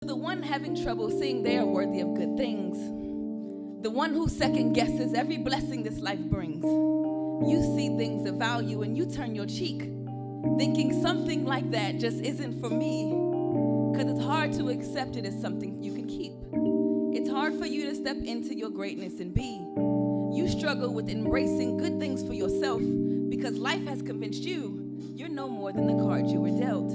The one having trouble seeing they are worthy of good things. The one who second guesses every blessing this life brings. You see things of value and you turn your cheek, thinking something like that just isn't for me, because it's hard to accept it as something you can keep. It's hard for you to step into your greatness and be. You struggle with embracing good things for yourself because life has convinced you you're no more than the cards you were dealt.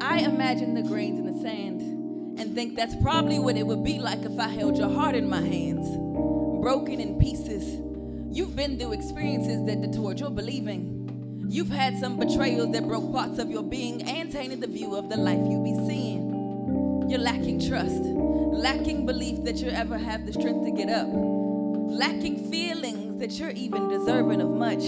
I imagine the grains in the sand and think that's probably what it would be like if I held your heart in my hands, broken in pieces. You've been through experiences that detoured your believing. You've had some betrayals that broke parts of your being and tainted the view of the life you be seeing. You're lacking trust, lacking belief that you'll ever have the strength to get up, lacking feelings that you're even deserving of much.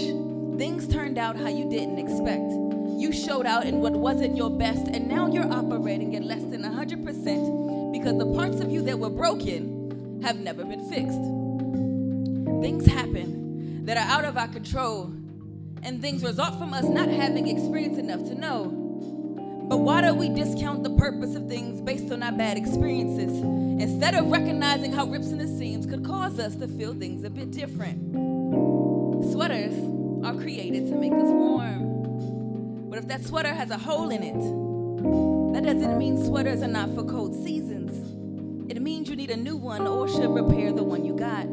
Things turned out how you didn't expect. You showed out in what wasn't your best, and now you're operating at less than 100% because the parts of you that were broken have never been fixed. Things happen that are out of our control, and things result from us not having experience enough to know. But why do we discount the purpose of things based on our bad experiences, instead of recognizing how rips in the seams could cause us to feel things a bit different? Sweaters are created to make us warm. But if that sweater has a hole in it, that doesn't mean sweaters are not for cold seasons. It means you need a new one or should repair the one you got.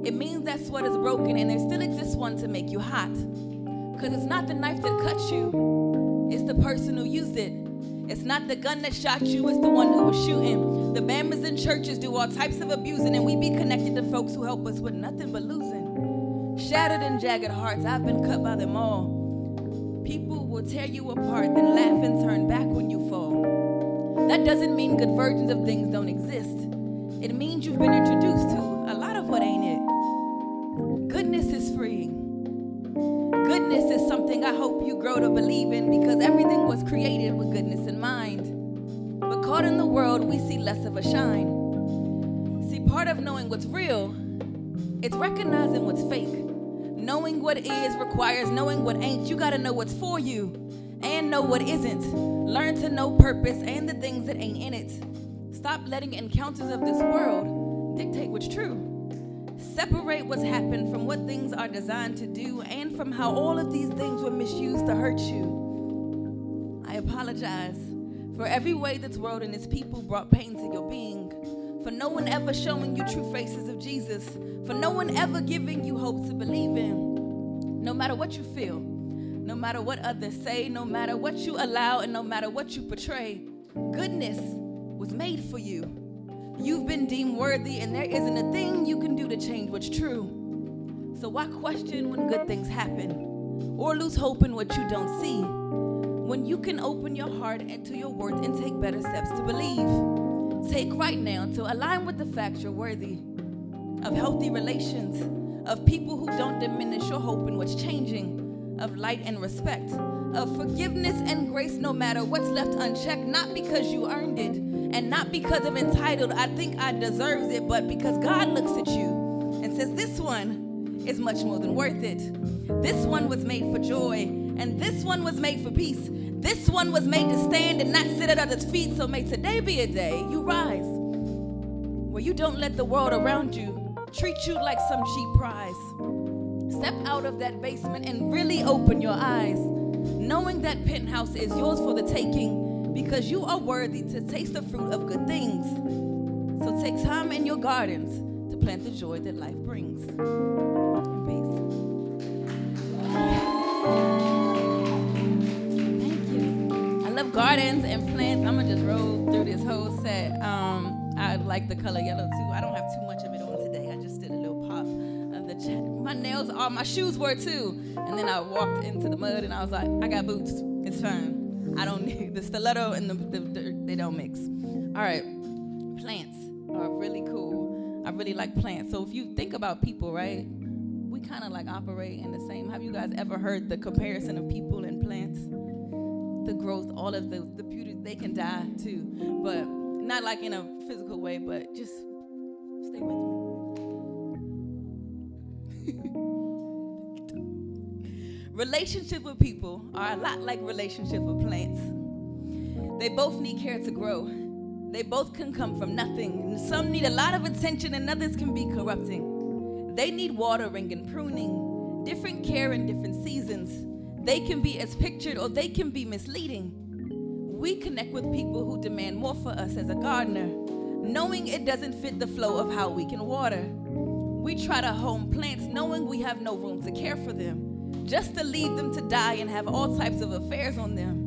It means that sweater's broken and there still exists one to make you hot. Because it's not the knife that cuts you, it's the person who used it. It's not the gun that shot you, it's the one who was shooting. The bambas in churches do all types of abusing, and we be connected to folks who help us with nothing but losing. Shattered and jagged hearts, I've been cut by them all. People will tear you apart, then laugh and turn back when you fall. That doesn't mean good versions of things don't exist. It means you've been introduced to a lot of what ain't it. Goodness is freeing. Goodness is something I hope you grow to believe in, because everything was created with goodness in mind. But caught in the world, we see less of a shine. See, part of knowing what's real, it's recognizing what's fake. Knowing what is requires knowing what ain't. You gotta know what's for you and know what isn't. Learn to know purpose and the things that ain't in it. Stop letting encounters of this world dictate what's true. Separate what's happened from what things are designed to do and from how all of these things were misused to hurt you. I apologize for every way this world and its people brought pain to your being, for no one ever showing you true faces of Jesus, for no one ever giving you hope to believe in. No matter what you feel, no matter what others say, no matter what you allow, and no matter what you portray, goodness was made for you. You've been deemed worthy, and there isn't a thing you can do to change what's true. So why question when good things happen, or lose hope in what you don't see, when you can open your heart into your worth and take better steps to believe? Take right now to align with the fact you're worthy of healthy relations, of people who don't diminish your hope in what's changing, of light and respect, of forgiveness and grace no matter what's left unchecked, not because you earned it, and not because of entitled, I think I deserves it, but because God looks at you and says, this one is much more than worth it. This one was made for joy, and this one was made for peace. This one was made to stand and not sit at others' feet. So may today be a day you rise, where you don't let the world around you treat you like some cheap prize. Step out of that basement and really open your eyes, knowing that penthouse is yours for the taking, because you are worthy to taste the fruit of good things. So take time in your gardens to plant the joy that life brings. Thank you. I love gardens and plants. I'm gonna just roll through this whole set. I like the color yellow too. I don't have too much of it on today. I just did a little pop of the chat. My nails are, my shoes were too. And then I walked into the mud and I was like, I got boots. It's fine. I don't need the stiletto and the they don't mix. All right, plants are really cool. I really like plants. So if you think about people, right, we kind of like operate in the same. Have you guys ever heard the comparison of people and plants? The growth, all of the beauty, they can die too, but not like in a physical way, but just stay with me. Relationship with people are a lot like relationship with plants. They both need care to grow. They both can come from nothing. Some need a lot of attention and others can be corrupting. They need watering and pruning, different care in different seasons. They can be as pictured or they can be misleading. We connect with people who demand more for us as a gardener, knowing it doesn't fit the flow of how we can water. We try to home plants knowing we have no room to care for them, just to leave them to die and have all types of affairs on them.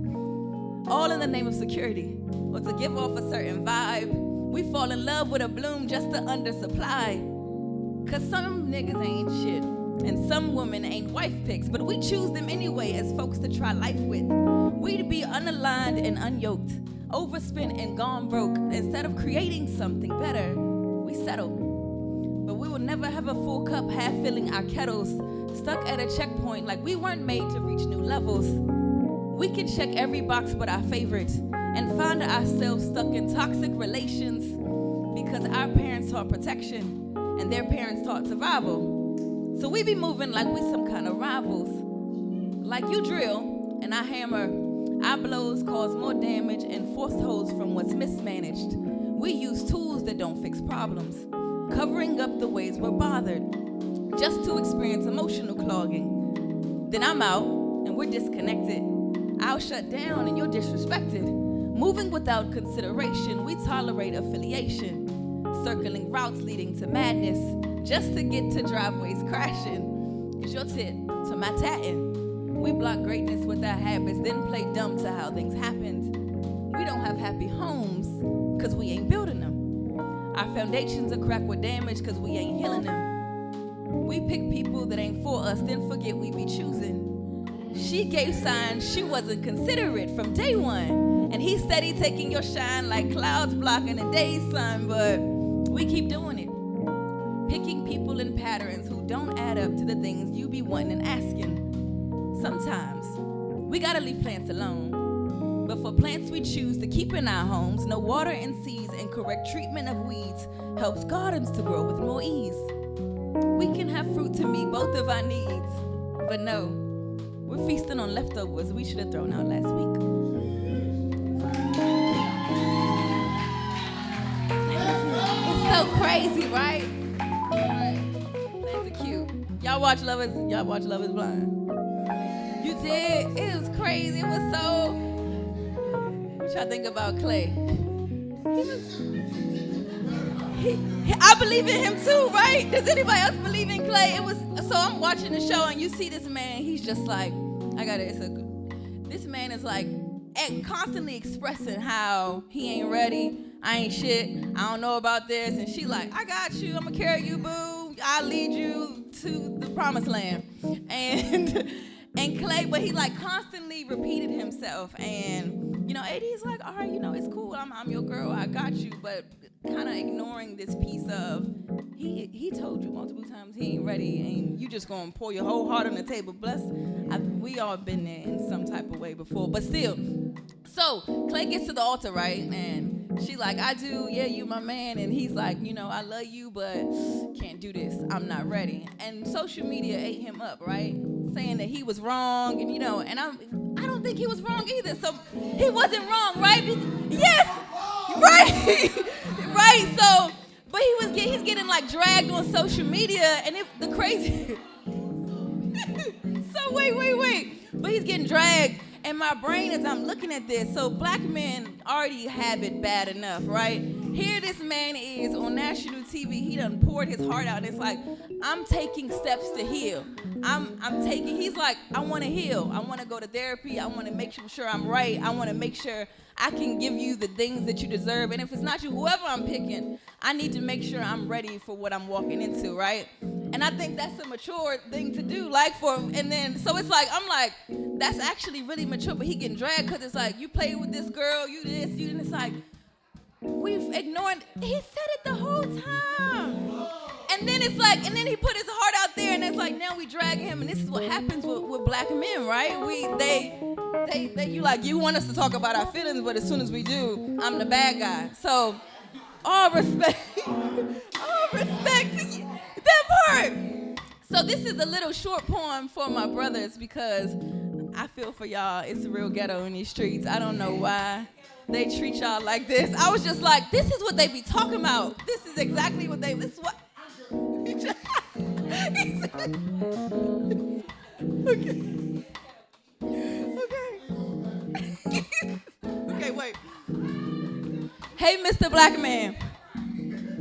All in the name of security, or to give off a certain vibe. We fall in love with a bloom just to undersupply. Cause some niggas ain't shit, and some women ain't wife picks, but we choose them anyway as folks to try life with. We'd be unaligned and unyoked, overspent and gone broke. Instead of creating something better, we settle. But we will never have a full cup half filling our kettles, stuck at a checkpoint like we weren't made to reach new levels. We can check every box but our favorites and find ourselves stuck in toxic relations because our parents taught protection and their parents taught survival. So we be moving like we some kind of rivals. Like you drill and I hammer, our blows cause more damage and forced holes from what's mismanaged. We use tools that don't fix problems, covering up the ways we're bothered, just to experience emotional clogging. Then I'm out and we're disconnected. I'll shut down and you're disrespected. Moving without consideration, we tolerate affiliation, circling routes leading to madness, just to get to driveways crashing. It's your tit to my tatting. We block greatness with our habits, then play dumb to how things happened. We don't have happy homes, cause we ain't building them. Our foundations are cracked with damage, cause we ain't healing them. We pick people that ain't for us, then forget we be choosing. She gave signs she wasn't considerate from day one, and he steady taking your shine like clouds blocking the day's sun, but we keep doing it. Picking people in patterns who don't add up to the things you be wanting and asking. Sometimes we gotta leave plants alone, but for plants we choose to keep in our homes, no water and seeds and correct treatment of weeds helps gardens to grow with more ease. We can have fruit to meet both of our needs, but no, we're feasting on leftovers we should have thrown out last week. It's so crazy, right? Plants are cute. Y'all watch Love is Blind? You did? It was crazy. It was so... What y'all think about Clay? I believe in him too, right? Does anybody else believe in Clay? So I'm watching the show and you see this man, he's just like, this man is like constantly expressing how he ain't ready, I ain't shit, I don't know about this, and she like, I got you, I'm gonna carry you, boo, I'll lead you to the promised land. And Clay, but he like constantly repeated himself, and you know, AD's like, all right, you know, it's cool, I'm your girl, I got you, but kind of ignoring this piece of he told you multiple times he ain't ready, and you just gonna pour your whole heart on the table. We all been there in some type of way before, but still. So Clay gets to the altar, right, and she like, I do, yeah, you my man, and he's like, you know, I love you, but can't do this, I'm not ready. And social media ate him up, right, saying that he was wrong, and you know, and I don't think he was wrong either. So he wasn't wrong, right? Yes, right, right. So, but he's getting like dragged on social media, and the crazy. So wait. But he's getting dragged, and my brain as I'm looking at this. So black men already have it bad enough, right? Here this man is on national TV. He done poured his heart out. It's like, I'm taking steps to heal. He's like, I want to heal. I want to go to therapy. I want to make sure I'm right. I want to make sure I can give you the things that you deserve. And if it's not you, whoever I'm picking, I need to make sure I'm ready for what I'm walking into, right? And I think that's a mature thing to do, so it's like, I'm like, that's actually really mature, but he getting dragged because it's like, you played with this girl, you this, you, and it's like, we've ignored, he said it the whole time. And then it's like, and then he put his heart out there, and it's like, now we drag him, and this is what happens with black men, right? You like, you want us to talk about our feelings, but as soon as we do, I'm the bad guy. So, all respect to you. That part. So this is a little short poem for my brothers because I feel for y'all. It's a real ghetto in these streets. I don't know why. they treat y'all like this. I was just like, this is what they be talking about. This is exactly what this is what. Okay. Okay, wait. Hey, Mr. Black Man.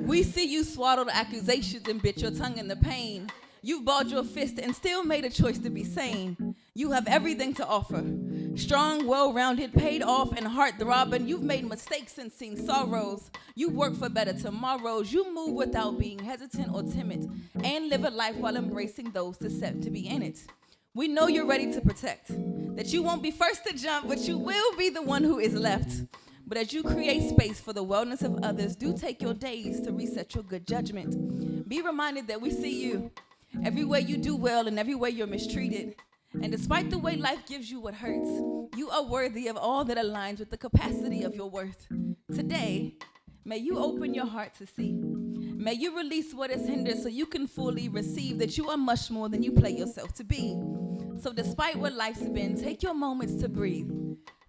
We see you swallow the accusations and bit your tongue in the pain. You've balled your fist and still made a choice to be sane. You have everything to offer. Strong, well-rounded, paid off, and heart-throbbing. You've made mistakes and seen sorrows. You work for better tomorrows. You move without being hesitant or timid, and live a life while embracing those that's set to be in it. We know you're ready to protect, that you won't be first to jump, but you will be the one who is left. But as you create space for the wellness of others, do take your days to reset your good judgment. Be reminded that we see you everywhere you do well and everywhere you're mistreated. And despite the way life gives you what hurts, you are worthy of all that aligns with the capacity of your worth. Today, may you open your heart to see. May you release what is hindered so you can fully receive that you are much more than you play yourself to be. So despite what life's been, take your moments to breathe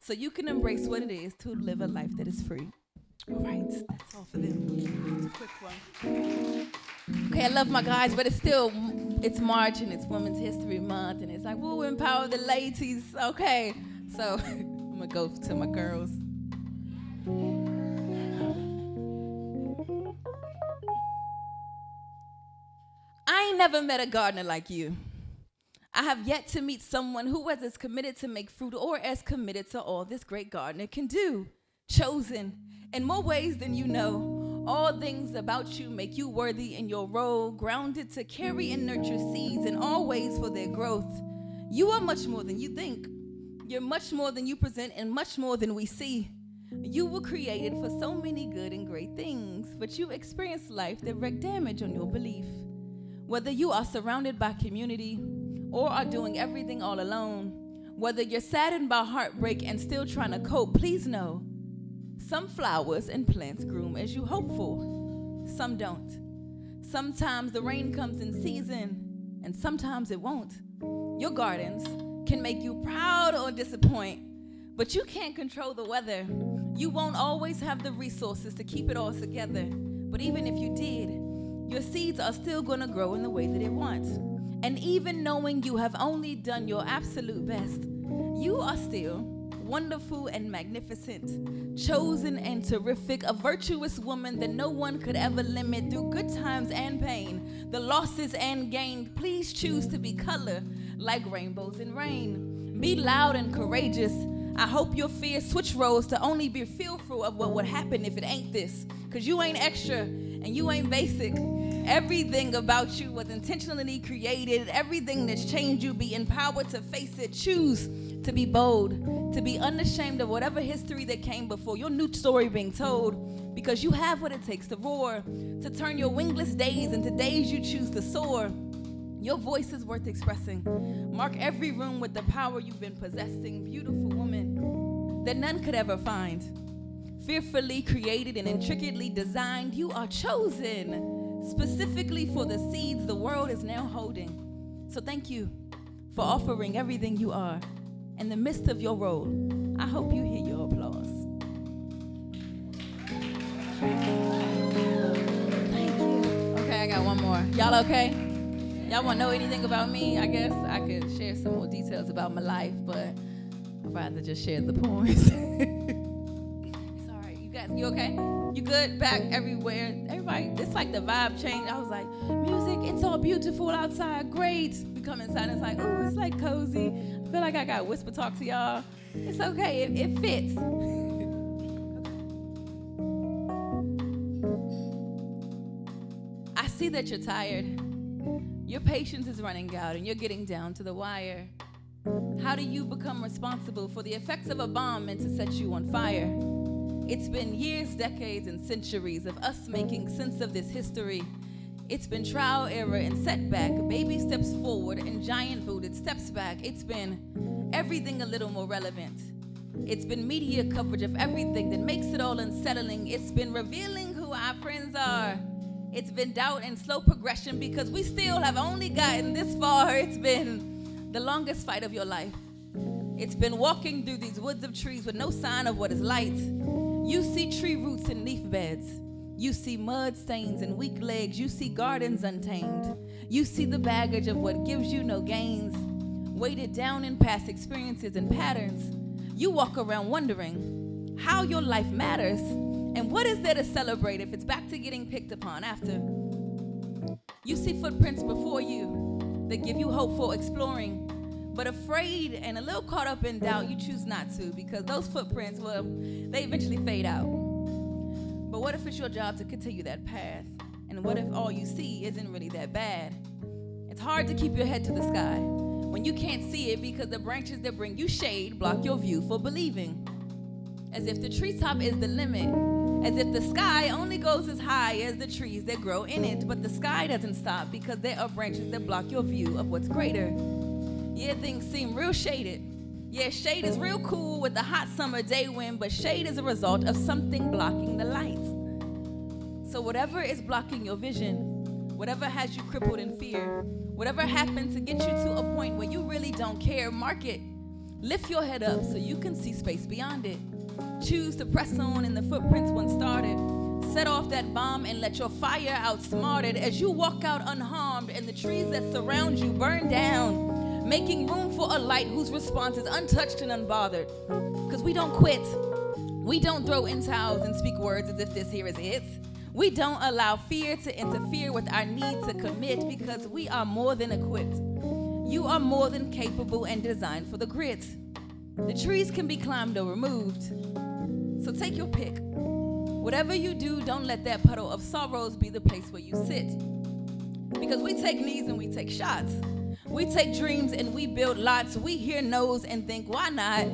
so you can embrace what it is to live a life that is free. All right, that's all for them. It's a quick one. Okay, I love my guys, but it's March and it's Women's History Month, and it's like, we'll empower the ladies. Okay, so I'm gonna go to my girls. I ain't never met a gardener like you. I have yet to meet someone who was as committed to make fruit or as committed to all this great gardener can do. Chosen in more ways than you know. All things about you make you worthy in your role, grounded to carry and nurture seeds in all ways for their growth. You are much more than you think. You're much more than you present and much more than we see. You were created for so many good and great things, but you experience life that wreaked damage on your belief. Whether you are surrounded by community or are doing everything all alone, whether you're saddened by heartbreak and still trying to cope, please know some flowers and plants groom as you hope for. Some don't. Sometimes the rain comes in season, and sometimes it won't. Your gardens can make you proud or disappoint, but you can't control the weather. You won't always have the resources to keep it all together, but even if you did, your seeds are still gonna grow in the way that it wants. And even knowing you have only done your absolute best, you are still wonderful and magnificent, chosen and terrific, a virtuous woman that no one could ever limit through good times and pain, the losses and gain. Please choose to be color like rainbows and rain. Be loud and courageous. I hope your fears switch roles to only be fearful of what would happen if it ain't this. Cause you ain't extra and you ain't basic. Everything about you was intentionally created. Everything that's changed you, be empowered to face it. Choose to be bold, to be unashamed of whatever history that came before. Your new story being told, because you have what it takes to roar, to turn your wingless days into days you choose to soar. Your voice is worth expressing. Mark every room with the power you've been possessing. Beautiful woman that none could ever find. Fearfully created and intricately designed, you are chosen specifically for the seeds the world is now holding. So thank you for offering everything you are in the midst of your role. I hope you hear your applause. Thank you. Okay, I got one more. Y'all okay? Y'all want to know anything about me? I guess I could share some more details about my life, but I'd rather just share the poems. Sorry, you guys, you okay? You good? Back everywhere. Everybody, it's like the vibe changed. I was like, music, it's all beautiful outside. Great. We come inside and it's like, oh, it's like cozy. I feel like I got whisper talk to y'all. It's okay. It fits. I see that you're tired. Your patience is running out and you're getting down to the wire. How do you become responsible for the effects of a bomb meant to set you on fire? It's been years, decades, and centuries of us making sense of this history. It's been trial, error, and setback, baby steps forward and giant booted steps back. It's been everything a little more relevant. It's been media coverage of everything that makes it all unsettling. It's been revealing who our friends are. It's been doubt and slow progression because we still have only gotten this far. It's been the longest fight of your life. It's been walking through these woods of trees with no sign of what is light. You see tree roots and leaf beds. You see mud stains and weak legs. You see gardens untamed. You see the baggage of what gives you no gains, weighted down in past experiences and patterns. You walk around wondering how your life matters and what is there to celebrate if it's back to getting picked upon after. You see footprints before you that give you hope for exploring, but afraid and a little caught up in doubt, you choose not to, because those footprints, well, they eventually fade out. But what if it's your job to continue that path? And what if all you see isn't really that bad? It's hard to keep your head to the sky when you can't see it because the branches that bring you shade block your view for believing. As if the treetop is the limit, as if the sky only goes as high as the trees that grow in it, but the sky doesn't stop because there are branches that block your view of what's greater. Yeah, things seem real shaded. Yeah, shade is real cool with the hot summer day wind, but shade is a result of something blocking the light. So whatever is blocking your vision, whatever has you crippled in fear, whatever happened to get you to a point where you really don't care, mark it. Lift your head up so you can see space beyond it. Choose to press on in the footprints once started. Set off that bomb and let your fire outsmart it as you walk out unharmed and the trees that surround you burn down, making room for a light whose response is untouched and unbothered. Because we don't quit. We don't throw in towels and speak words as if this here is it. We don't allow fear to interfere with our need to commit because we are more than equipped. You are more than capable and designed for the grit. The trees can be climbed or removed. So take your pick. Whatever you do, don't let that puddle of sorrows be the place where you sit. Because we take knees and we take shots. We take dreams and we build lots. We hear no's and think, why not?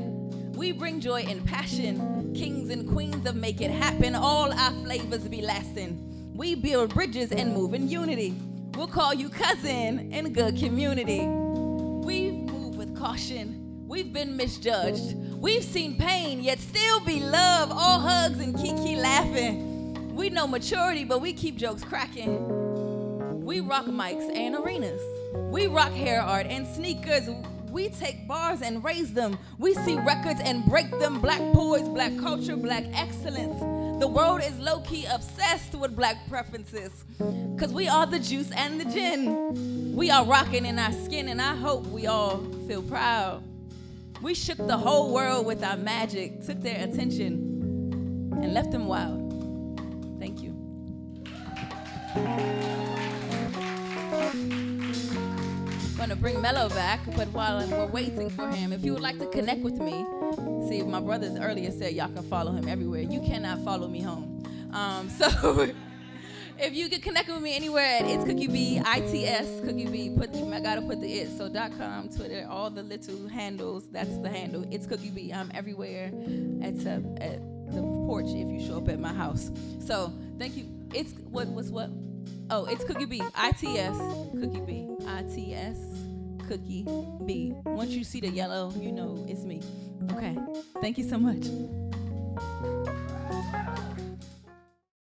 We bring joy and passion. Kings and queens of make it happen. All our flavors be lasting. We build bridges and move in unity. We'll call you cousin in good community. We move with caution. We've been misjudged. We've seen pain, yet still be love. All hugs and kiki laughing. We know maturity, but we keep jokes cracking. We rock mics and arenas. We rock hair art and sneakers. We take bars and raise them. We see records and break them. Black poise, black culture, black excellence. The world is low-key obsessed with black preferences. Cause we are the juice and the gin. We are rocking in our skin and I hope we all feel proud. We shook the whole world with our magic, took their attention, and left them wild. Thank you. I'm gonna bring Mellow back, but while we're waiting for him, if you would like to connect with me, see, my brothers earlier said y'all can follow him everywhere. You cannot follow me home. So if you could connect with me anywhere at It's Cookie B, ITS Cookie B, I gotta put the it, so .com, Twitter, all the little handles, that's the handle. It's Cookie B. I'm everywhere except at the porch if you show up at my house. So thank you. It's what? Oh, it's Cookie B, ITS Cookie B, ITS Cookie B. Once you see the yellow, you know it's me. Okay, thank you so much.